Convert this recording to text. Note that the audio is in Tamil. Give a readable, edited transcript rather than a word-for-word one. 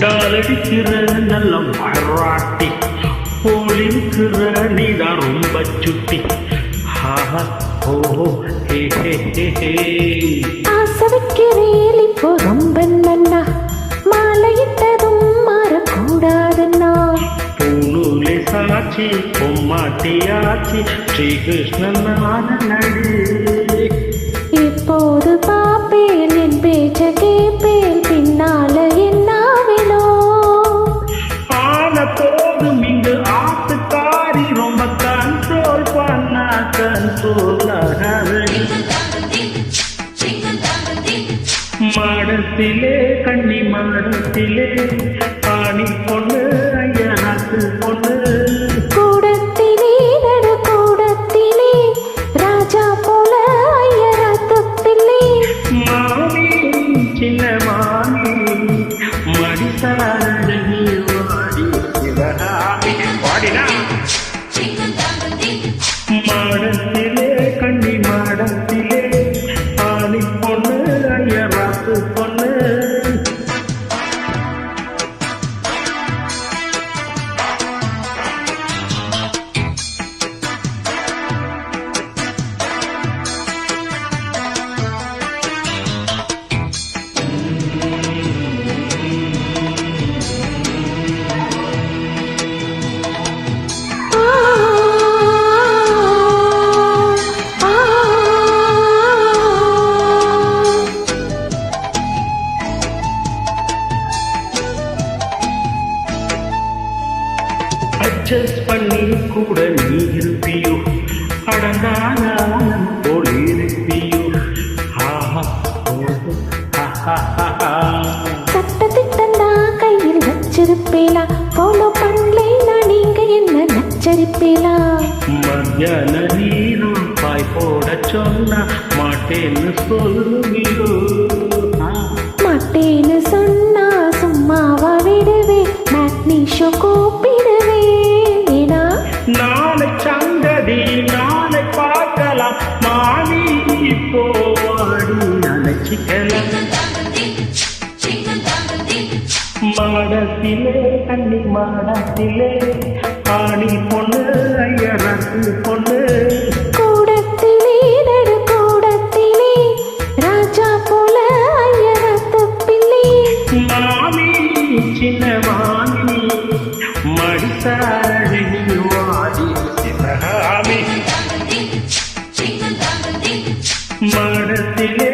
டாலடிக்கிற நல்ல மராட்டி போலிருக்கிற நீதான் ரொம்ப சுட்டி. ஆசை வைக்கிறேன் இப்போ ரொம்ப நன்னா, மாலையிட்டதும் மாறக்கூடாதுன்னா. பூநூலை சாட்சி பொம்மாட்டியாச்சி ஸ்ரீகிருஷ்ணன் நடு. இப்போது பாப்பேன் என் பேச்ச கேப்பேன், பின்னால என்னாவினோ. ஆன போதும் இங்கு ஆத்துக்காரி ரொம்ப கண்ட்ரோல் பண்ணா கண்ட்ரோல் ஆகாது. மாடத்திலே கண்ணி மாடத்திலே பாணி பொண்ணு ஐயனாத்து பொண்ணு. கூடத்திலே நடு கூடத்திலே ராஜா போல ஐயராத்து பிள்ளை. மாமி சின்ன மாமி மடிசாரடி வாடி சிவகாமி வாடினா. மாடத்திலே கண்ணி மாடத்திலே பாணி பொண்ணு ஐயராத்து பொண்ணு. அட்ஜஸ்ட் பண்ணி கூட நீ இருப்பியோ, அடங்கான போல் இருப்பியோ. சட்டத்திட்டா கையில் வச்சிருப்பேலா, ஃபாலோ பண்ணலைன்னா நீங்க என்ன நச்சரிப்பேலா. மத்தியான நீரும் பாய் போட சொன்னா மாட்டேன்னு சொல்லுவீரோ. மாட்டேன்னு சொன்னா சும்மாவா விடுவேன், மேட்னி ஷோ கூப்பிடுவேன். ஏனா நாளை சங்கதி நாளை பார்க்கலாம் மாமி இப்போ வாடி அழைச்சிக்கலாம். மாடத்திலே கண்ணி மாடத்திலே பாணி பொண்ணு ஐயரசு பொண்ணு. கூடத்திலே நடு கூடத்திலே ராஜா போல ஐயராத்து பிள்ளை. மாமி சின்ன மாமி மடிசாரடி வாடி சிவகாமி. மாடத்திலே